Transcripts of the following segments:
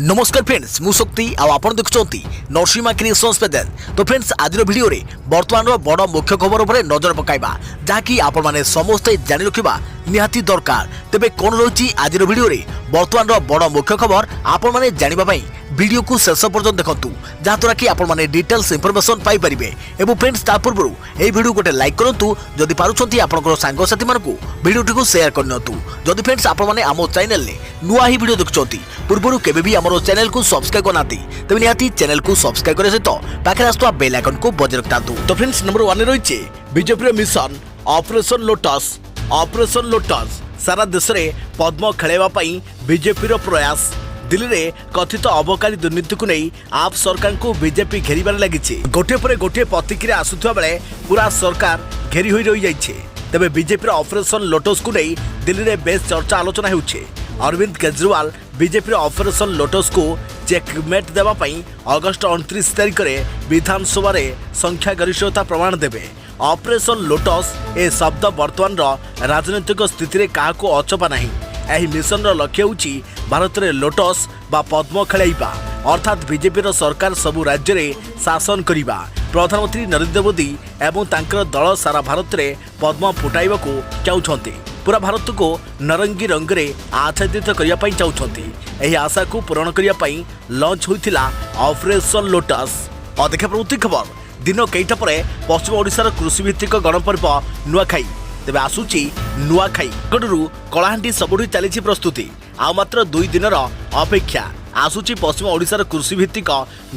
नमस्कार फ्रेंड्स मु शक्ति आपण देखुंत नरसिंहा क्रिएशंस पेजेंट। तो फ्रेंड्स आज वीडियो रे वर्तमान बड़ मुख्य खबर उपर नजर पकाइबा जहाँकि आपण माने समस्ते जानि रखिबा निहाती दरकार। तेबे कोन रही आज वीडियो रे वर्तमान बड़ मुख्य खबर आपण माने जानिबा पई वीडियो को शेष पर्यंत देखंतु जहाँद्वारा कि आपण माने डिटेल्स इनफॉरमेशन पाई परिबे। एवं फ्रेंड्स ता पूर्व ए वीडियो गोटे लाइक करंतु जदि पारुछंती आपनकर सांग साथी मानकु वीडियो टिको शेयर करनतु। जदि फ्रेंड्स आपण माने आमो चैनल ने नुआ ही वीडियो देखुछंती पूर्वरु केबे भी हमरो चैनल को सब्सक्राइब करनाती तबे निहाती चैनल को सब्सक्राइब करे सहित पाखरे आस्तुवा बेल आइकन को बजाय रखतांतु। तो फ्रेंड्स नंबर 1 रे रहिचे BJP mission operation lotus. Operation lotus सारा देश रे पद्म खेलेबा पई बीजेपी रो प्रयास। दिल्ली रे कथित अबकारी दुर्नीति को नहीं आप सरकार को बीजेपी घेरिबार लागिছে। गोटे पर गोटे प्रतिक्रिया आसुथवा बेले पूरा सरकार घेरी होई रही जाइछे। तबे बीजेपी ऑपरेशन लोटस को नहीं दिल्ली रे बेस चर्चा आलोचना होउछे। Arvind Kejriwal BJP operation lotus को चेकमेट देवा पई अगस्त 29 तारिख रे विधानसभा रे संख्या गरिष्ठता प्रमाण देबे। ऑपरेशन लोटस ए शब्द वर्तमान राजनीतिक स्थिति रे काहाको अचपा नहीं। एही मिशन लक्ष्य होउची भारत रे लोटस बा पद्म खेलाइबा अर्थात बीजेपी सरकार सबु राज्य रे शासन करिबा। प्रधानमंत्री नरेंद्र मोदी एवं तांकर दल सारा भारत रे पद्म फुटाइबा को चाहउछंती। पूरा भारत को नरंगी रंग रे आच्छादित करिया पई चाहउछंती। एही आशा को पूर्ण करिया पई लॉन्च होइथिला ऑपरेशन लोटस। अधिक प्रवृत्ति खबर दिन केइटा परे पश्चिम ओडिसा कृषि भित्तिक गणपर्व नुआखाई। तेबे आसुची नुआखाई गडरू कलाहांडी सबुठी चली प्रस्तुति आ मात्र 2 दिनर अपेक्षा आसुची पश्चिम ओडिसा कृषि भित्तिक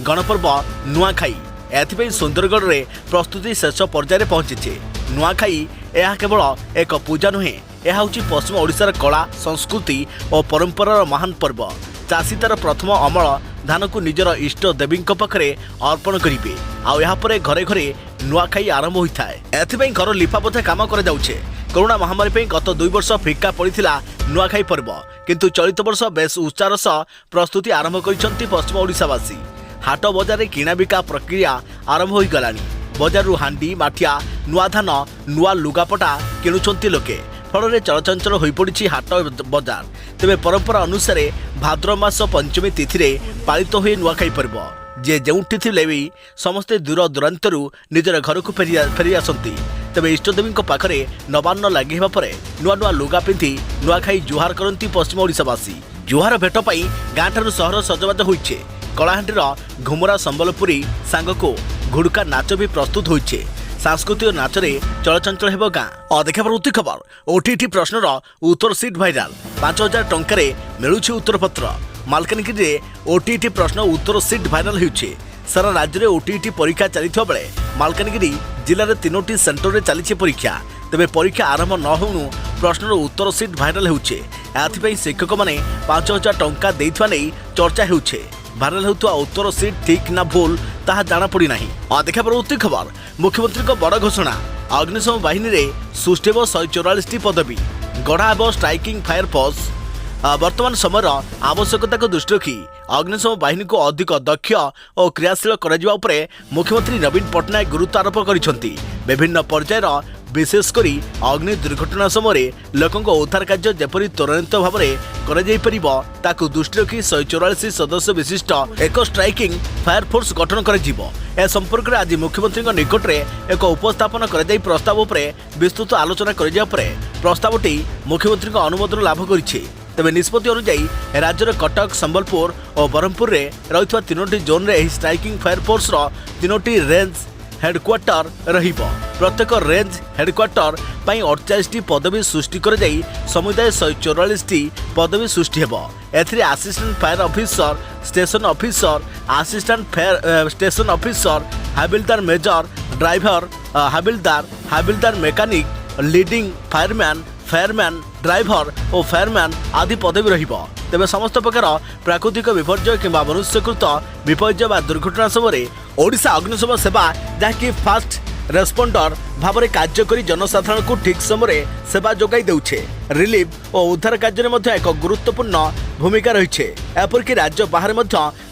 गणपर्व नुआखाई। एथिपई सुंदरगढ़ रे प्रस्तुति शेष पर्याय पहुंची। नुआखाई यह केवल एक पूजा नुहे, यह हूँ पश्चिम ओडिसा कला संस्कृति और परंपरार महान पर्व। चाषी तार प्रथम अमल धान को निजर इष्ट देवी पाखे अर्पण करेंगे। आपर घरे घरे नुआखाई आरंभ होता है। एथिपई घर लिपापोछा काम कर कोरोना महामारी पे गत 2 वर्ष फिका पड़ा नुआखाई पर्व, किंतु चलित वर्ष बेस उत्साहर सह प्रस्तुति आरंभ कर पश्चिम ओडिशावासी। हाट बजार किणा बिका प्रक्रिया आरंभ हो गलानी। बजारु हांडी माठिया नुआ धान नुआ लुगापटा किणुचंती लोके। फल चलचंचल हो पड़ी हाट बजार। तेबे परंपरा अनुसार भाद्र मास पंचमी तिथि रे पालित हुए नुआखाई पर्व। जे जोठी थिले भी समस्ते दूर दूरांतरू निजर घर को फेरी आसती। तेबे इष्टदेवी पाखरे नवान्न लगे नुआ नुआ लुगा पिंधि नुआखाई जुहार करती पश्चिम ओडिशावासी। जुहार भेट पाई गाँ ठारू सहर सजबाज होइछे। कलाहांडीर घुमरा संबलपुरी सांग को घुड़का नाच भी प्रस्तुत होइछे। सांस्कृतिक नाच रे चलचंचल हेबो गाँ। अधिक प्रवृत्ति खबर ओटीटी प्रश्नर उत्तर सीट भाइराल। 5000 टंका मिलुछि उत्तर पत्र। मालकानगिरी रे ओटीटी प्रश्न उत्तर सीट भाइराल होइछे। सारा राज्य में ओटीटी परीक्षा चलता बेले मालकानगिरी जिले में 3टी सेंटर में चली परीक्षा। तेबे परीक्षा आरंभ न होनु प्रश्नर उत्तर सीट भाइराल होउछे। एथिपई शिक्षक माने 5000 टंका देइथवा नै चर्चा होउछे। भाइराल होता उत्तर सीट ठीक ना भूल ताहा जाना पड़ी नहीं। अधिक प्रवृत्ति खबर मुख्यमंत्री को बड़ घोषणा। अग्निशम बाहिनी रे सृष्टि 144 पदवी गढ़ा हेब स्ट्राइकिंग फायर फोर्स। वर्तमान समय आवश्यकता को दृष्टि रखी अग्निशम बाहिनी को अधिक दक्ष और क्रियाशील करा उपरे मुख्यमंत्री नवीन पट्टनायक गुरुत्व आरोप करिसेंती। विभिन्न पर्यायर विशेषकर अग्नि दुर्घटना समय लोकों उद्धार कार्य जेपरी त्वरित भाव में कर दृष्टि रखी 144 सदस्य विशिष्ट एक स्ट्राइकिंग फायर फोर्स गठन कर संपर्क में आज मुख्यमंत्री निकट में एक उपस्थापन कर प्रस्ताव पर विस्तृत आलोचना कर प्रस्तावटी मुख्यमंत्री अनुमोदन लाभ कर। तेज निष्पत्ति अनुसार राज्यर कटक संबलपुर और ब्रह्मपुर में रही 3टी जोन में स्ट्राइकिंग फायर फोर्स 3टी रेंज हेडक्वार्टर रहिबो। प्रत्येक रेंज हेडक्वार्टर पाई 48टी पदवी सृष्टि कर समुदाय 144टी पदवी सृष्टि हेबो। एथिरे assistant fire officer, station officer, assistant fire station officer, हाबिलदार मेजर, ड्राइवर, हाबिलदार mechanic, leading fireman, fireman, driver और फायरमैन आदि पदवी रहिबो। तेबे समस्त प्रकार प्राकृतिक विपर्यय किंबा मनुष्यकृत विपर्यय व दुर्घटना समय ओडिशा अग्निशम सेवा जहाँकि फास्ट रेस्पोंडर भाव में कार्य कर जनसाधारण को ठीक समय सेवा जोगाई देउछे। रिलीफ और उद्धार कार्य में एक गुरुत्वपूर्ण भूमिका रही। एपरिक राज्य बाहर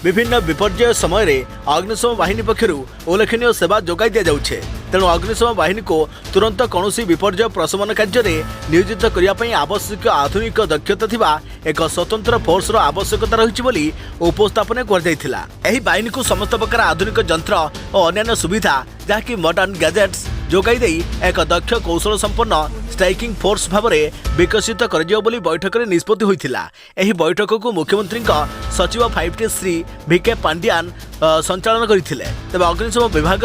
विभिन्न विपर्यय समय अग्निशम बाहिनी पक्षर उल्लेखनीय सेवा जोगाई दि जाउछे। तेणु अग्निशम बाहिनी को तुरंत कौन विपर्य प्रशमन कार्य नियोजित करने आवश्यक आधुनिक दक्षता थिबा एक स्वतंत्र फोर्स आवश्यकता रही उपस्थापन कर बाहिनी को समस्त प्रकार आधुनिक यंत्र और अन्य सुविधा जहाँकि मॉडर्न गैजेट्स जोगाई दे एक दक्ष कौशल संपन्न स्ट्राइकिंग फोर्स भाव में विकसित कर बैठक में निष्पत्ति होता। यह बैठक को मुख्यमंत्री सचिव 5T श्री VK पांड्यान संचालन करते। तेज अग्निशम विभाग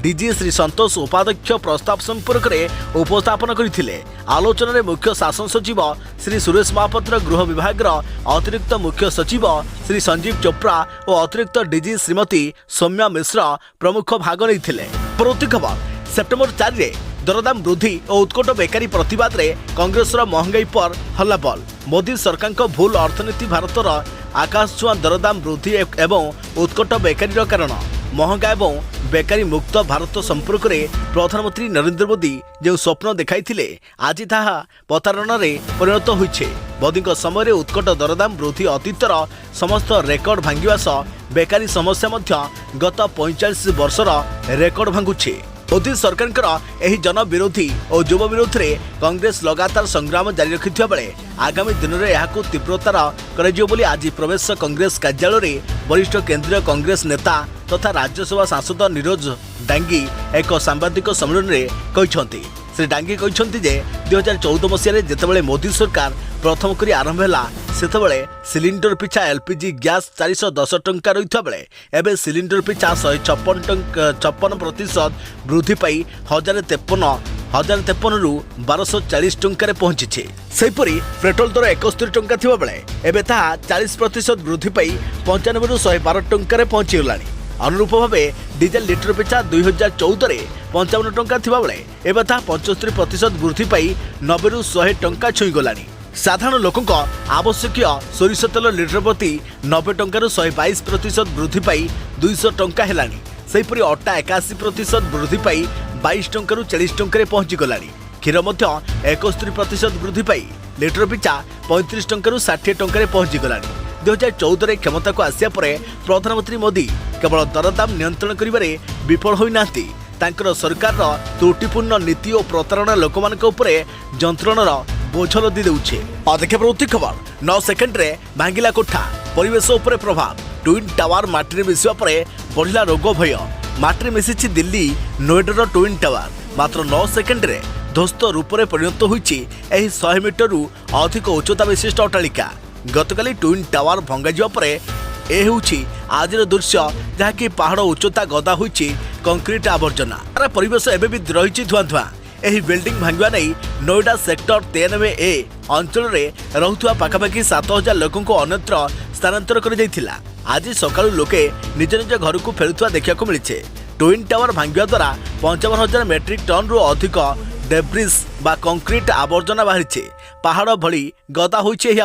डीजी श्री संतोष उपाध्यक्ष प्रस्ताव संपर्क में उपस्थापन करते। आलोचन में मुख्य शासन सचिव श्री सुरेश महापात्र, गृह विभाग अतिरिक्त मुख्य सचिव श्री संजीव चोप्रा और अतिरिक्त डीजी श्रीमती सौम्या मिश्र प्रमुख भाग नहीं। परवर्ती खबर सेप्टेम्बर 4 रे दरदाम वृद्धि और उत्कट बेकारी प्रतिवाद रे कांग्रेस महंगाई पर हल्लाबल। मोदी सरकार को भूल अर्थनीति भारतर आकाश छुआ दरदाम वृद्धि एवं उत्कट बेकारी कारण महंगा एवं बेकारी मुक्त भारत संपर्क में प्रधानमंत्री नरेंद्र मोदी जो स्वप्न देखाई आज ताहा प्रतारणा परिणत होइछे। मोदी समय उत्कट दरदाम वृद्धि अतीतर समस्त रेकर्ड भांगिवा सह बेकारी समस्या गत 45 वर्षर रेकर्ड भांगुछे। मोदी सरकार एही जन विरोधी और युवा विरोध में कांग्रेस लगातार संग्राम जारी रखिथिबा बेले आगामी दिन में यह तीव्रतार कर आज प्रवेश कांग्रेस कार्यालय वरिष्ठ केंद्रीय कांग्रेस नेता तथा राज्यसभा सांसद नीरज डांगी एक सांबादिक सम्मेलन में कहते। श्री डांगी कहते 2014 मसीह जितेबाला मोदी सरकार प्रथम करी आरंभ है सेतबले सिलिंडर पिछा एलपीजी गैस 410 टंका रही बेले एवं सिलिंडर पिछा 156% वृद्धि पाई 1053 रु 1240 टंकार पहुंची। सेहीपरि पेट्रोल दर 71 टंका थिबा बेले एबे ताहा 40% वृद्धि पाई 95 रु 112 टंकार पहुंचीगलानी। अनुरूप भाव डीजेल लिटर पिछा 2014 रे 55 टंका थिबा बेले एबे ताहा 75% वृद्धि पाई 90 रु 100 टंका छुईगलानी। साधारण लोकों आवश्यक सोरिष तेल लिटर प्रति 90 टंकार 122% वृद्धि पाई 200 टंका हेलानी। सेहीपरि अटा 81% वृद्धि पाई 22 टंकार 40 टंकार पहुंचीगलानी। क्षीर 71% वृद्धि पाई लिटर पिछा 35 टंकार 60 टंकार पहुंचीगलानी। 2014 रे क्षमता को आसिया परे प्रधानमंत्री मोदी केवल दरदाम नियंत्रण करिबारे विफल होई नांती। तांकर सरकार त्रुटिपूर्ण नीति और प्रतारणा लोकमानक उपरे जंत्रणार बोझ लदी देउछे। अधिक प्रवृत्ति खबर 9 सेकेंड रे भांगिला कोठा परिवेश उपरे प्रभाव। ट्विन टावर माटी मिसिवा परे बढ़िला रोग भय। माटी मिसिछि दिल्ली नोएडार ट्विन टावर मात्र 9 सेकेंड रे ध्वस्त रूप में परिणत होइछि एही 100 मीटर रु अधिक उच्चता विशिष्ट अट्टालिका। गतकाली ट्विन टावर भंगा जिवा परे ए होउछि आजिर दृश्य जहाँकि पहाड़ उच्चता गदा होइछि कंक्रीट आवर्जना। तार परिवेश एबे भी रहिछि धुआं धुआं। एही बिल्डिंग भांगिवा नहीं नोएडा सेक्टर 93A अंचल में रहुथुआ पाखापाखि 7000 लोकों को अन्यत्र स्थानांतर कर जाइथिला। आज सकाळु लोके निज निज घर को फेरुथुआ देखा मिली। ट्विन टावर भांगिवा द्वारा 55,000 मेट्रिक टन रु अधिक डेब्रिज बा कंक्रीट आवर्जना बाहरी पहाड़ भली गदा होइछि। एही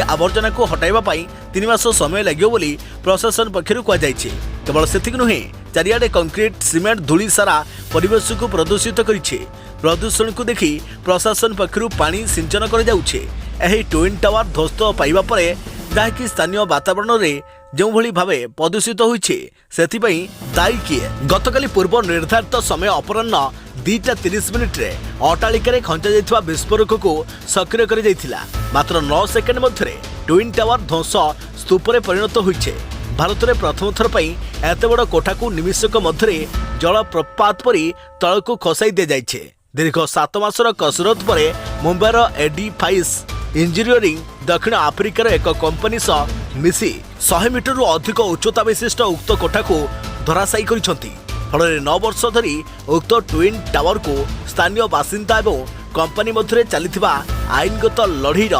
आवर्जना को हटाइबा पई 3 मास समय लागियो बोली प्रशासन पक्षरु कहा जाइछि। केवल सेतिक नुहे चारियाडे कंक्रीट सीमेंट धूली सारा परिवेश को प्रदूषित करिछि। प्रदूषण को देखि प्रशासन पक्षरु पानी सिंचन कर जाउछि। एही ट्विन टावर ध्वस्त पाइबा परे जहाँकि स्थानीय वातावरण रे जो भली भावे प्रदूषित होइछि सेथिपई दायी किए। गतकाली पूर्व निर्धारित समय अपराह्न 2:30 रे अट्टालिका खंचा जाइथिबा विस्फोरक को सक्रिय कर जाइथिला। मात्र 9 सेकेंड मध्य ट्विन टावर ध्वंस स्तूपरे परिणत होइछे। भारत में प्रथम थर पई एते बड़ कोठा को निमिषक मध्य जलप्रपात परी तल को खसाई दि जाइछे। दीर्घ 7 मासर कसरत पर मुंबईर एडिफाइस इंजीनियरिंग दक्षिण आफ्रिकार एक कंपनी सह मिसी 100 मीटर रु अधिक उच्चता विशिष्ट उक्त कोठा को धराशायी करिसंती। फल 9 वर्ष धरी उक्त ट्विन टावर को स्थानीय बासिंदा एवं कंपनी मध्य चलता आईनगत लड़ईर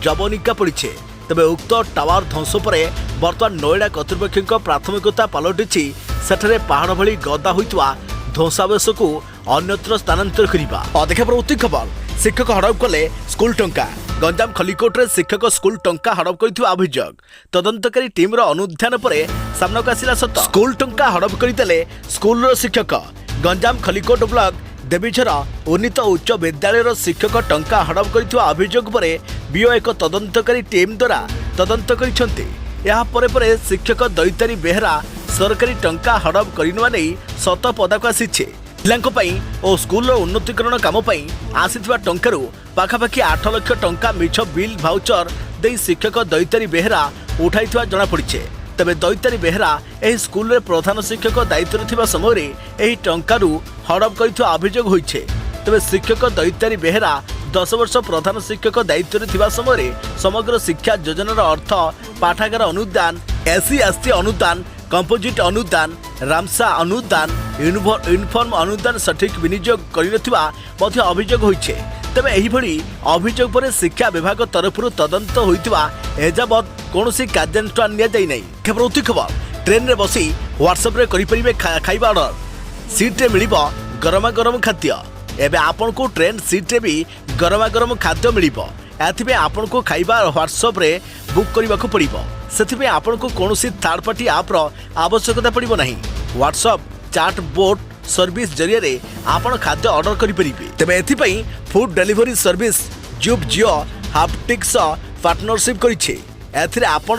जवनिका पड़े। तेबे उक्त टावर ध्वंस पर बर्तमान नोएडा कर्तृपक्ष प्राथमिकता पलटिछि सेठरे पहाड़ भली गदा होइतवा ध्वंसावेश को अन्यत्र स्थानांतर करिबा। अधिक प्रवृत्ति खबर शिक्षक हड़प कले स्कूल टंका। गंजाम खलिकोट रे शिक्षक स्कूल टंका हड़प करथिबा अभियोग। तदंतकारी टीम रो अनुध्यान परे सामनाक आसिला सत। स्कूल टंका हड़प करितले स्कूल रो शिक्षक। गंजाम खलिकोट ब्लॉक देवीझर उन्नीत उच्च विद्यालय शिक्षक टंका हड़प करथिबा अभियोग परे बीओ एक तदंतकारी टीम द्वारा तदंत करिसंती। या परे परे शिक्षक दैतारी बेहरा सरकारी टंका हड़प करिनवा नै सत पदाक आसीछे। ପିଲାଙ୍କ ପାଇଁ ଓ ସ୍କୁଲର ଉନ୍ନତିକରଣ କାମ ପାଇଁ ଆସିଥିବା ଟଙ୍କାରୁ ପାଖାପାଖି 8 ଲକ୍ଷ ଟଙ୍କା ମିଛ ବିଲ୍ ଭାଉଚର ଦେଇ ଶିକ୍ଷକ ଦୈତାରୀ ବେହେରା ଉଠାଇଥିବା ଜଣାପଡ଼ିଛି। ତେବେ ଦୈତାରୀ ବେହେରା ଏହି ସ୍କୁଲରେ ପ୍ରଧାନ ଶିକ୍ଷକ ଦାୟିତ୍ୱରେ ଥିବା ସମୟରେ ଏହି ଟଙ୍କାରୁ ହଡପ କରିଥିବା ଅଭିଯୋଗ ହୋଇଛି। ତେବେ ଶିକ୍ଷକ ଦୈତାରୀ ବେହେରା 10 ବର୍ଷ ପ୍ରଧାନ ଶିକ୍ଷକ ଦାୟିତ୍ୱରେ ଥିବା ସମୟରେ ସମଗ୍ର ଶିକ୍ଷା ଯୋଜନାର ଅର୍ଥ ପାଠାଗାର ଅନୁଦାନ, ଏସି ଏସଟି ଅନୁଦାନ, कंपोजिट अनुदान, रामसा अनुदान, यूनिफॉर्म अनुदान सठिक विनियोग करनथिबा मध्य अभियोग होइछे। तबे एही भली अभियोग पर शिक्षा विभाग तरफ तदंत होइतिबा एजाबत कोनोसी कार्यानुष्ठान निया जाई नै। खबर खबर ट्रेन रे बसी व्हाट्सएप रे करि परिबे खाइबा ऑर्डर, सीट रे मिलिबो गरमा गरम खाद्य। एबे आपन को ट्रेन सीट रे भी गरमा गरम खाद्य मिलिबो। एथिबे आपन को खाइबा व्हाट्सएप रे बुक करबा को पड़िबो। सेथिबे आपन को कोनोसी थर्ड पार्टी ऐप रो आवश्यकता पड़िबो नहीं। व्हाट्सएप चैट बोट सर्विस जरिया रे आपन खाद्य ऑर्डर करि परिबे। तबे एथिपई फूड डिलीवरी सर्विस जुब जियो हाप्टिक्स पार्टनरशिप करिछे। एथिरे आपन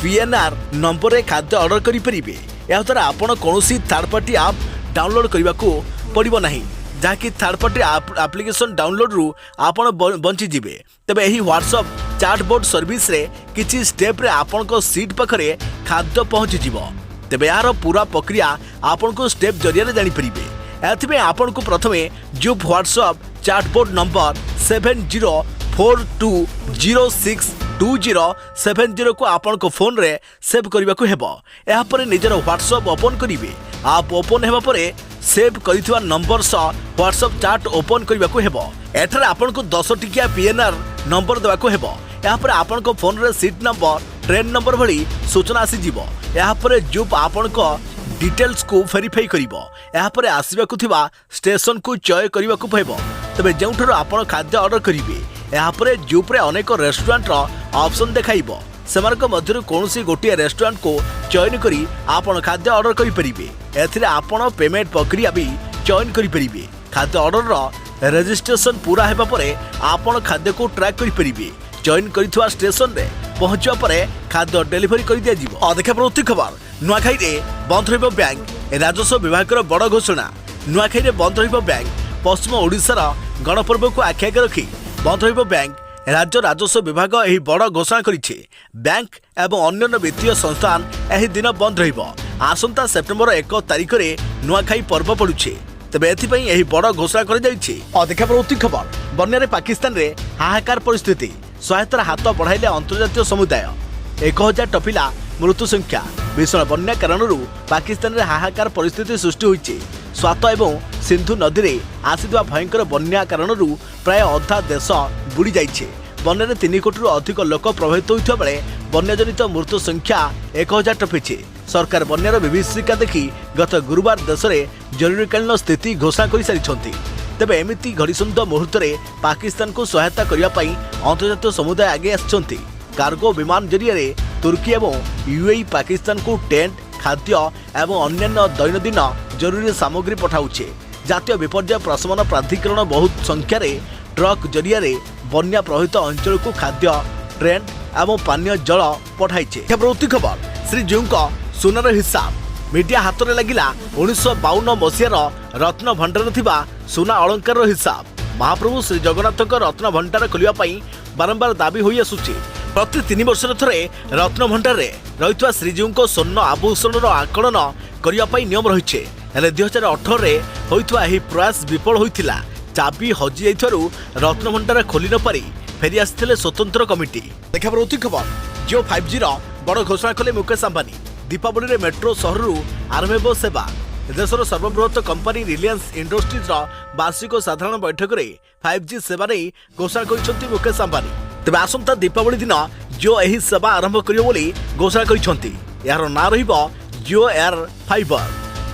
पीएनआर नंबर रे खाद्य ऑर्डर करि परिबे। या द्वारा आपन कोनोसी थर्ड पार्टी ऐप डाउनलोड करबा को पड़िबो नहीं, जहाँकि थर्ड पार्टी एप्लिकेशन डाउनलोड रु आपण बंची जिबे। तबे एही व्हाट्सएप चैटबोट सर्विस रे किछि स्टेप रे आपण को सीट पाखरे खाद्य पहुंची जिवो। तबे यार पूरा प्रक्रिया आपण को स्टेप जरिया रे जानि परिबे। एथिबे आपण को प्रथमे जुप व्हाट्सएप चैटबोट नंबर 7042062070 को आपण को फोन रे सेव करबा को हेबो। एहा परे निजर व्हाट्सएप ओपन करिवे। आप ओपन हेबा परे सेव करिथिबा नंबर स व्हाट्सएप चैट ओपन करबा को हेबो। एठारे आपण को 10 टिकिया पीएनआर नंबर देबा को हेबो। यहाँ पर आपण को फोन रे सीट नंबर, ट्रेन नंबर भली सूचना आसी जीवो। यहाँ पर जुप आपण को डिटेल्स को वेरीफाई करिवो। यहाँ पर आसीबा को थिबा स्टेशन को चय करबा को हेबो। तबे जेउठरो आपण खाद्य ऑर्डर करिवे, यहाँ पर जुप रे अनेक रेस्टोरेंट रो ऑप्शन देखाइबो। सेमानक मध्यरु कोनोसी गोटिए रेस्टोरेंट को चयन करी आपण खाद्य ऑर्डर करि परिबे। एथिरे आपण पेमेंट प्रक्रिया भी चयन करि परिबे। खाद्य ऑर्डर रो रजिस्ट्रेशन पूरा हेबा परे आपण खाद्य को ट्रैक करि परिबे। जॉइन करिथवा स्टेशन रे पहुंचवा परे खाद्य डिलीवरी कर दिया जीवो। अधिक प्रति खबर नुआखाई रे बंद रहिबो बैंक, राजस्व विभाग रो बड़ घोषणा। नुआखाई रे बंद रहिबो बैंक, पश्चिम ओडिसा रो गणपर्व को आखि आगे रखी बंद रहिबो बैंक। राज्य राजस्व विभाग एही बड़ घोषणा करिछि। बैंक एवं अन्य वित्तीय संस्थान एही दिन बंद रहिबो। आसंता सेप्टेम्बर 1 तारिख रे नुआखाई पर्व पड़ुछि। तबे एथिपई एही बड़ घोषणा कर जाइछि। अधिक प्रति खबर बन्या रे पाकिस्तान रे हाहाकार परिस्थिति, सहायतार हाथ बढ़ाइले अंतर्जातीय समुदाय। 1000 टपिला मृत्यु संख्या। भीषण बन्या कारणरू पाकिस्तान रे हाहाकार परिस्थिति सृष्टि होइछि। स्वात एवं सिंधु नदी रे आसिଥିବା भयंकर बन्या कारणरू प्राय अधा देश बुड़ी जाइछे। बन्या रे 3 कोटी अधिक लोक प्रभावित होइଥିବା बेले बन्याजनित मृत्यु संख्या 1000 टपिछि। सरकार बन्यार विभीषिका देखि गत गुरुवार देश में जरूरीकालीन स्थिति घोषणा कर सारी। तेबे एमिति घड़ीसंध मुहूर्त में पाकिस्तान को सहायता करने अंतर्जातीय समुदाय आगे आसछन्ति। कार्गो विमान जरिया तुर्की एवं यूएई पाकिस्तान को टेंट, खाद्य एवं अन्य दैनंदिन जरूरी सामग्री पठाउछे। जातीय विपर्यय प्रशमन प्राधिकरण बहुत संख्यार ट्रक जरिया बन्या प्रभावित अंचल को खाद्य, ट्रेन एवं पानीय जल पठाइछे। खबर श्रीजीऊ सुनार हिसाब मीडिया हाथ में लगिला 1952 मसीहार रत्न भंडार थिबा सुना अलंकार हिसाब। महाप्रभु श्री जगन्नाथ रत्न भंडार खोलिया बारंबार दाबी होई आसुछि। प्रति 3 वर्ष थरे रत्न भंडार रे रहितवा श्रीजीऊ स्वर्ण आभूषण आकलन करने नियम रही। 2018 रे होइतवा एही प्रयास विफल होइतिला। चाबी हजि जाइथारु रत्न भंडार खोली न पारि फेरी आसिथिले स्वतंत्र कमिटी। देखा खबर जियो 5G रो बड़ घोषणा कले मुकेश अंबानी। दीपावली रे मेट्रो सहर आरंभ सेवा। देशर सर्वबृहत कंपनी रिलायंस इंडस्ट्रीज वार्षिक साधारण बैठक रे 5G सेवा नहीं घोषणा कर मुकेश अंबानी। तेज आसंता दीपावली दिन जियो एही सेवा आरंभ करियो बोली घोषणा कर। यार ना रहिबो जियो एयर फाइबर।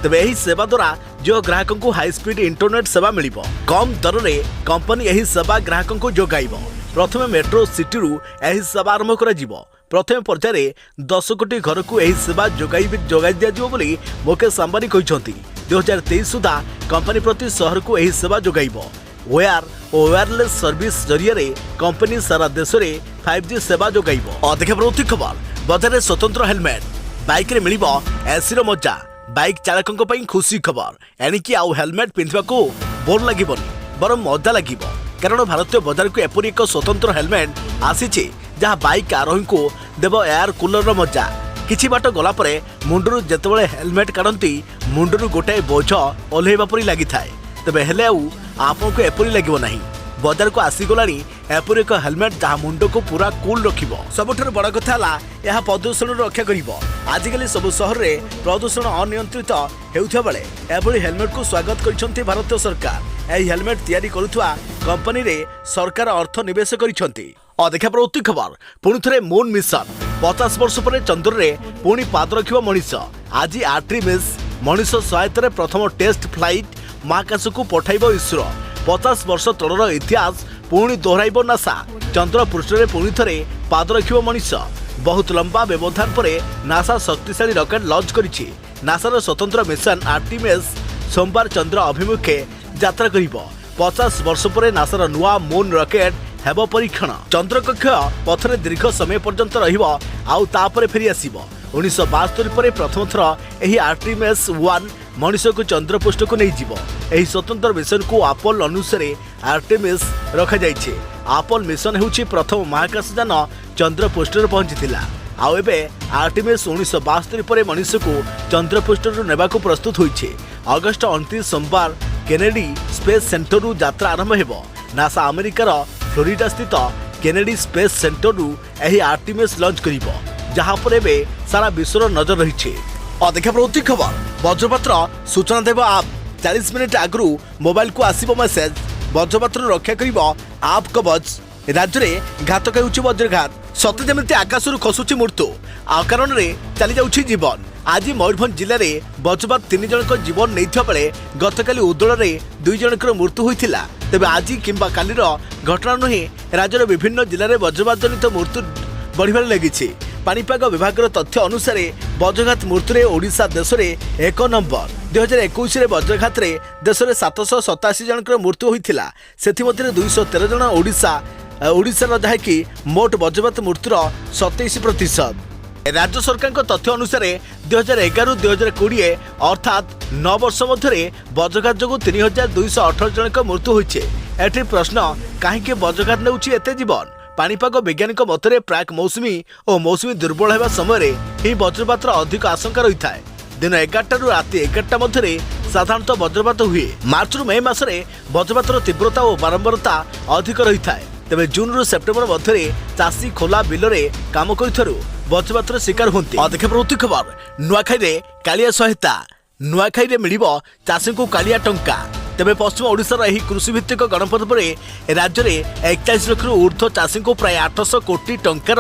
तेज एही सेवा द्वारा जियो ग्राहकों को हाई स्पीड इंटरनेट सेवा मिलिबो। कम दर रे कंपनी एही सेवा ग्राहकों को जोगाइबो। प्रथमे मेट्रो सिटी रु एही सेवा आरंभ करा जिवो। प्रथम पर्याय 10 कोटी घर को यही सेवा जोगाई दिया बोली मुकेश अंबानी कहते। 2023 सुधा कंपनी प्रति शहर को यही सेवा जोगाइबो। वेयर और वायरलेस सर्विस जरिया कंपनी सारा देश में 5G सेवा जोगाइबो। अधिक प्रति खबर बजार स्वतंत्र हेलमेट। बाइक रे मिलिबो एसी रो मजा। बाइक चालकों पर खुशी खबर एणिकी आउ हेलमेट पिंधा को बोर लगे बर मजा लगे कारण भारतीय बजार को एपरी एक स्वतंत्र हेलमेट आसी जहाँ बाइक आरोही को देव एयर कूलर मजा किछि बाट गला परे मुंडरू जेतेबेले हेलमेट काढंती मुंडरू गोटे बोझ ओल्हेबा परी लागि थाए तबे हेले आपन को एपरी लागिवो नाही बजार को आसी गलानी एपरी एक हेलमेट जहाँ मुंड को पूरा कूल रखिबो सबठर बड़ कथा ला यह प्रदूषण रक्षा करिवो आजिकली सब शहर रे प्रदूषण अनियंत्रित हेउथा बेले एभली हेलमेट को स्वागत करिसंती भारतीय सरकार एही हेलमेट तैयारी करुथुआ कंपनी रे सरकार अर्थ निवेश करिसंती देखा प्रवृत्ति खबर पुणी थे मून मिशन 50 वर्ष पर चंद्र रे पुणी पाद रखिबा मनीष आज आर्टेमिस मनीष सहायता प्रथम टेस्ट फ्लाइट महाकाश को पठाइब इसरो 50 वर्ष तलर इतिहास पुणी दोहराइब नासा चंद्र पृष्ठ रे पुणी थे पाद रखिबा मनीष बहुत लंबा व्यवधान पर नासा शक्तिशाली रॉकेट लॉन्च करिछि नासार स्वतंत्र मिशन आर्टेमिस सोमवार चंद्र अभिमुखे यात्रा करिब 50 वर्ष पर नासार नुआ मून रॉकेट हेब परीक्षण चंद्र कक्ष पथरे दीर्घ समय पर्यंत रहिबो आउ तापर फेरी आसीबो 1972 पर प्रथम थर एही आर्टेमिस 1 मनुष्य को चंद्र पृष्ठ को नहीं जीवो एही स्वतंत्र मिशन को अपोलो अनुसारे आर्टेमिस रखा जाइछे अपोलो मिशन हेउछि प्रथम महाकाशयान चंद्र पृष्ठ रे पहुंचीतिला आउ एबे आर्टेमिस 1972 पर मनुष्य को चंद्र पृष्ठ रे नेबा को प्रस्तुत होइछे अगस्त 29 सोमवार केनेडी स्पेस सेंटर रु यात्रा आरंभ हेबो नासा अमेरिकार फ्लोरिडा स्थित केनेडी स्पेस सेंटर रु एही आर्टेमिस लॉन्च करिवो जहां पर एबे सारा विश्वर नजर रहिछे देखा प्रवृत्ति खबर वज्रपातर सूचना देव आप 40 मिनिट आगु मोबाइल को आसीबो मेसेज वज्रपातर रक्षा करिवो आप कवच राज्य में घातक हेउछि वज्रघात सत्य जमिति आकाशरू खसुछि मृत्यु आ कारण रे चली जाउछि जीवन आज मयूरभंज जिले में वज्रपात 3 जनक जीवन नहीं बेले गतकाली उदोल में 2 जनक मृत्यु होता तेज आज किंबा कालीर घटना नुहे राज्यर विभिन्न जिले में वज्रपात जनित मृत्यु बढ़िबार लगी पाणीपाग विभाग तथ्य अनुसार वज्रघात मृत्यु ओडिशा देश में 1 नंबर 2021 वज्रघात देश में 787 जनक मृत्यु होता से 213 जन ओडिशा जहाँकि मोट वज्रपात मृत्युर 27%। राज्य सरकार तथ्य अनुसार 2011-2020 अर्थात 9 वर्ष मध्य वज्रघात जो 3218 जनक मृत्यु होइछे एठी प्रश्न कहीं वज्रघात नेउछि एते जीवन पाणीपाग वैज्ञानिक मतरे प्राक मौसुमी और मौसुमी दुर्बल होगा समय ही वज्रपात अधिक आशंका रही है दिन 11 रु राति 11 मध्य साधारणतः वज्रपात हुए मार्च रु मे मासरे वज्रपातर तीव्रता और बारंबारता अधिक रही है तेज जून रु सेप्टेम्बर मध्य चाषी खोला बिलरे काम कर वज्रपातर शिकार होती देखा प्रवृत्ति खबर नुआखाई कालिया सहायता नुआखाई मिलिबो चाषी को कालिया टंका तेज पश्चिम ओडिशार एही कृषि भित्तिक गणपर्व राज्य में 41 लाख ऊर्ध्व चाषी को प्राय 800 कोटी टंकार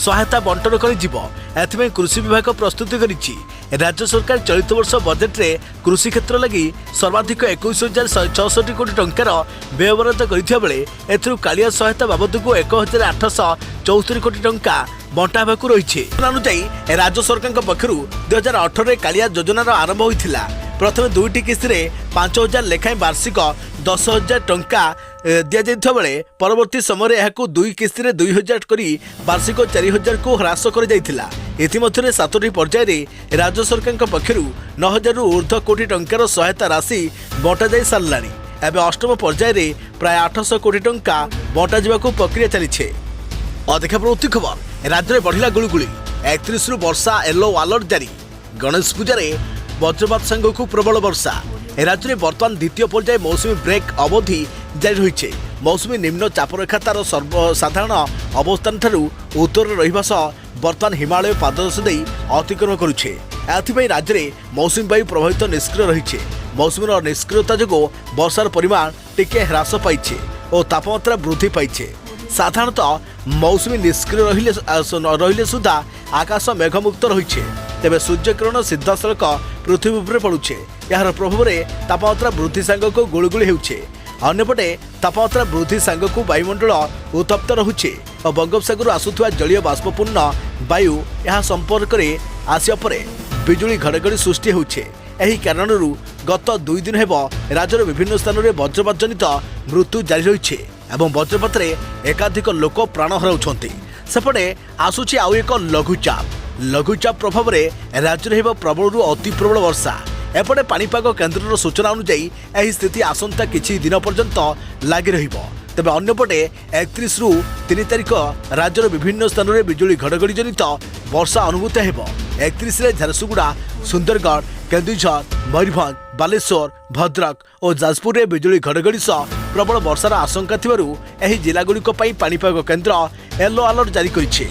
सहायता बंटन कर कृषि विभाग प्रस्तुति करिछि राज्य सरकार चलित वर्ष बजेट रे कृषि क्षेत्र लगी सर्वाधिक 21,166 कोटी टंकार व्ययबराद करथिबा बेले एथरु कालिया सहायता बाबद को 1,874 कोटी टंका बंटा हेबाकु रहिछि अनुसार राज्य सरकार पक्षरु 2018 कालिया योजनार आरंभ होइथिला प्रथम 2टी किस्ती रे 5,000 लेखाएं वार्षिक 10,000 टंका दिया जाइथा बेले परवर्ती समय यह 2 किस्ती रे 2,000 करी वार्षिक 4,000 को ह्रास कर जाइथिला इतिमध्य 7टी पर्याय रे राज्य सरकार पक्षरु 9,000 रु ऊर्ध्व कोटी टंकार सहायता राशि बंटा जाई सारलानी एबे अष्टम पर्याय रे प्राय 800 कोटी टंका बंटा जिबाकू प्रक्रिया चलीछे देखा प्रवृत्ति खबर राज्य में बढ़िला गुळुगुळी 31 रु वर्षा येलो अलर्ट जारी गणेश पूजा रे वज्रपात सांगकू प्रबल वर्षा राज्य में बर्तमान द्वितीय पर्याय मौसुमी ब्रेक अवधि जारी रही मौसुमी निम्न चापरेखा तार सर्वसाधारण अवस्थान ठारू उत्तर रहिबा सह बर्तमान हिमालय पाददेश दे अतिक्रमण करुछे एथिपई राज्य में मौसुमी वायु प्रभावित निष्क्रिय रही मौसुमीर निष्क्रियता जो वर्षार परिमाण टिके ह्रास पाइछे और तापमात्रा वृद्धि पाइछे साधारणतः मौसुमी निष्क्रिय रहिले सुधा आकाश मेघमुक्त रही तेज सूर्यकिरण सीधासलख पृथ्वी उपर पड़ुछे यार प्रभाव में तापमात्रा वृद्धि सांगक गुळुगुळी हेउछे अन्यपटे तापमात्रा वृद्धि सांगक वायुमंडल उत्तप्त रहुछे और बंगोपसागर आसुथुवा जलीय बाष्पपूर्ण वायु यह संपर्क में आसिया परे बिजुली घड़घड़ी सृष्टि होउछे एही कारणरू गत 2 दिन हेब राज्यर विभिन्न स्थान में वज्रपात जनित मृत्यु जारी रही एवं वज्रपात एकाधिक लोक प्राण हराउछन्ति सेपटे आसुछि आउ एक लघुचाप ଲଘୁଚାପ ପ୍ରଭାବରେ ରାଜ୍ୟରେ ହେବ ପ୍ରବଳରୁ ଅତି ପ୍ରବଳ ବର୍ଷା। ଏପଟେ ପାଣିପାଗ କେନ୍ଦ୍ରର ସୂଚନା ଅନୁଯାୟୀ ଏହି ସ୍ଥିତି ଆସନ୍ତା କିଛି ଦିନ ପର୍ଯ୍ୟନ୍ତ ଲାଗି ରହିବ। ତେବେ ଅନ୍ୟପଟେ 31 ରୁ 3 ତାରିଖ ରାଜ୍ୟର ବିଭିନ୍ନ ସ୍ଥାନରେ ବିଜୁଳି ଘଡ଼ଘଡ଼ି ଜନିତ ବର୍ଷା ଅନୁଭୂତ ହେବ। 31ରେ ଝାରସୁଗୁଡ଼ା, ସୁନ୍ଦରଗଡ଼, କେନ୍ଦୁଝର, ମୟୂରଭଞ୍ଜ, ବାଲେଶ୍ୱର, ଭଦ୍ରକ ଓ ଯାଜପୁରରେ ବିଜୁଳି ଘଡ଼ଘଡ଼ି ସହ ପ୍ରବଳ ବର୍ଷାର ଆଶଙ୍କା ଥିବାରୁ ଏହି ଜିଲ୍ଲାଗୁଡ଼ିକ ପାଇଁ ପାଣିପାଗ କେନ୍ଦ୍ର ୟେଲୋ ଆଲର୍ଟ ଜାରି କରିଛି।